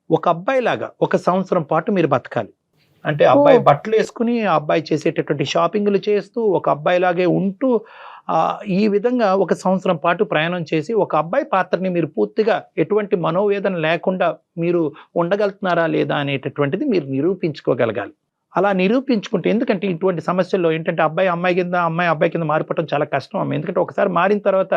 ఒక అబ్బాయి లాగా 1 సంవత్సరం పాటు మీరు బతకాలి. అంటే అబ్బాయి బట్టలు వేసుకుని, ఆ అబ్బాయి చేసేటటువంటి షాపింగ్లు చేస్తూ, ఒక అబ్బాయి లాగే ఉంటూ, ఈ విధంగా 1 సంవత్సరం పాటు ప్రయాణం చేసి ఒక అబ్బాయి పాత్రని మీరు పూర్తిగా ఎటువంటి మనోవేదన లేకుండా మీరు ఉండగలుగుతున్నారా లేదా అనేటటువంటిది మీరు నిరూపించుకోగలగాలి. అలా నిరూపించుకుంటే, ఎందుకంటే ఇటువంటి సమస్యల్లో ఏంటంటే అబ్బాయి అమ్మాయి కింద, అమ్మాయి అబ్బాయి కింద మారిపోవడం చాలా కష్టం అమ్మ. ఎందుకంటే ఒకసారి మారిన తర్వాత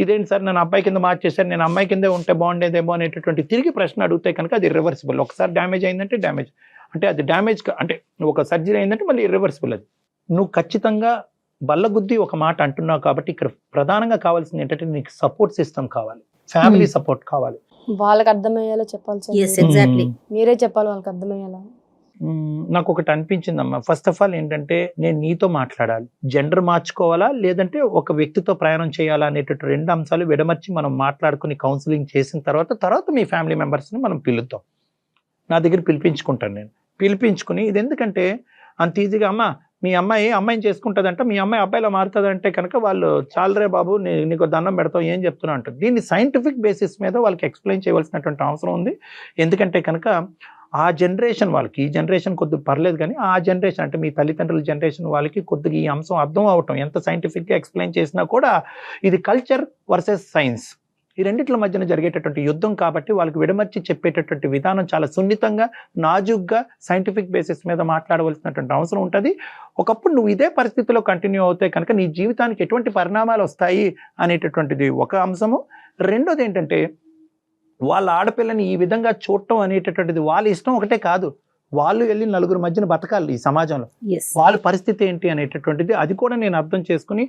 ఇదేంటి సార్ నన్ను అబ్బాయి కింద మార్చేశారు, నేను అమ్మాయి కిందే ఉంటే బాగుండేదేమో అనేటటువంటి తిరిగి ప్రశ్న అడిగితే కనుక అది ఇర్రివర్సిబుల్. ఒకసారి డ్యామేజ్ అయిందంటే డ్యామేజ్, అంటే అది డ్యామేజ్, అంటే ఒక సర్జరీ అయిందంటే మళ్ళీ ఇర్రివర్సిబుల్. అది నువ్వు ఖచ్చితంగా బల్లగుద్ది ఒక మాట అంటున్నావు కాబట్టి ఇక్కడ ప్రధానంగా కావాల్సింది ఏంటంటే నీకు సపోర్ట్ సిస్టమ్ కావాలి, ఫ్యామిలీ సపోర్ట్ కావాలి. వాళ్ళకి అర్థమయ్యేలా చెప్పాలి సార్. మీరే చెప్పాలి వాళ్ళకి అర్థమయ్యేలా. నాకు ఒకటి అనిపించిందమ్మా, ఫస్ట్ ఆఫ్ ఆల్ ఏంటంటే నేను నీతో మాట్లాడాలి, జెండర్ మార్చుకోవాలా లేదంటే ఒక వ్యక్తితో ప్రయాణం చేయాలా అనేటటువంటి 2 అంశాలు విడమర్చి మనం మాట్లాడుకుని కౌన్సిలింగ్ చేసిన తర్వాత మీ ఫ్యామిలీ మెంబర్స్ని మనం పిలుద్దాం. నా దగ్గర పిలిపించుకుంటాను, నేను పిలిపించుకుని ఇది ఎందుకంటే అంత ఈజీగా అమ్మ మీ అమ్మాయిని చేసుకుంటుందంట, మీ అమ్మాయి అబ్బాయిలో మారుతుందంటే కనుక వాళ్ళు చాలరే బాబు నీకు దండం పెడతాం ఏం చెప్తున్నావు అంటారు. దీన్ని సైంటిఫిక్ బేసిస్ మీద వాళ్ళకి ఎక్స్ప్లెయిన్ చేయవలసినటువంటి అవసరం ఉంది. ఎందుకంటే కనుక ఆ జనరేషన్ వాళ్ళకి, ఈ జనరేషన్ కొద్దిగా పర్లేదు కానీ ఆ జనరేషన్ అంటే మీ తల్లిదండ్రుల జనరేషన్ వాళ్ళకి కొద్దిగా ఈ అంశం అర్థం అవటం, ఎంత సైంటిఫిక్గా ఎక్స్ప్లెయిన్ చేసినా కూడా ఇది కల్చర్ వర్సెస్ సైన్స్, ఈ రెండిట్ల మధ్యన జరిగేటటువంటి యుద్ధం కాబట్టి వాళ్ళకి విడమర్చి చెప్పేటటువంటి విధానం చాలా సున్నితంగా, నాజుగ్గా, సైంటిఫిక్ బేసిస్ మీద మాట్లాడవలసినటువంటి అవసరం ఉంటుంది. ఒకప్పుడు నువ్వు ఇదే పరిస్థితిలో కంటిన్యూ అవుతే కనుక నీ జీవితానికి ఎటువంటి పరిణామాలు వస్తాయి అనేటటువంటిది ఒక అంశము. రెండోది ఏంటంటే వాళ్ళ ఆడపిల్లని ఈ విధంగా చూడటం అనేటటువంటిది వాళ్ళ ఇష్టం ఒకటే కాదు, వాళ్ళు వెళ్ళి నలుగురు మధ్యన బతకాలి ఈ సమాజంలో, వాళ్ళ పరిస్థితి ఏంటి అనేటటువంటిది అది కూడా నేను అర్థం చేసుకుని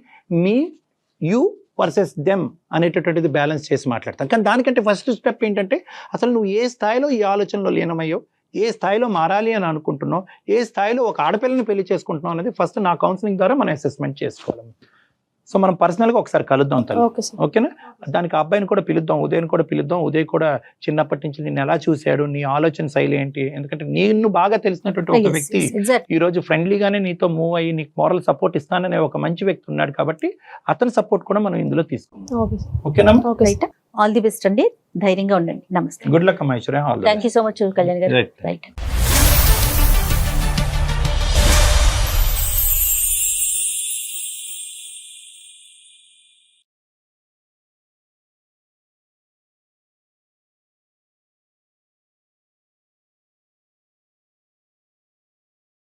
యూ వర్సెస్ దెమ్ అనేటటువంటిది బ్యాలెన్స్ చేసి మాట్లాడతాను. కానీ దానికంటే ఫస్ట్ స్టెప్ ఏంటంటే అసలు నువ్వు ఏ స్థాయిలో ఈ ఆలోచనలో లీనమయ్యో, ఏ స్థాయిలో మారాలి అని అనుకుంటున్నావు, ఏ స్థాయిలో ఒక ఆడపిల్లని పెళ్లి చేసుకుంటున్నావు అనేది ఫస్ట్ నా కౌన్సిలింగ్ ద్వారా మనం అసెస్మెంట్ చేసుకోవాలి. సో మనం పర్సనల్గా ఒకసారి కలుద్దాం తల్లి, ఓకేనా? దానికి అబ్బాయిని కూడా పిలుద్దాం, ఉదయ్ని కూడా పిలుద్దాం. ఉదయ్ కూడా చిన్నప్పటి నుంచి నిన్ను ఎలా చూశాడు, నీ ఆలోచన శైలి ఏంటి, ఎందుకంటే నిన్ను బాగా తెలిసినటువంటి ఒక వ్యక్తి ఈ రోజు ఫ్రెండ్లీగానే నీతో మూవ్ అయ్యి నీకు మోరల్ సపోర్ట్ ఇస్తాననే ఒక మంచి వ్యక్తి ఉన్నాడు కాబట్టి అతని సపోర్ట్ కూడా మనం ఇందులో తీసుకుంటాం. ఓకేనా? ఆల్ ది బెస్ట్ అండి, ధైర్యంగా ఉండండి. నమస్తే. గుడ్ లక్ అమ్మా. Thank you so much Kalyan గారు. రైట్.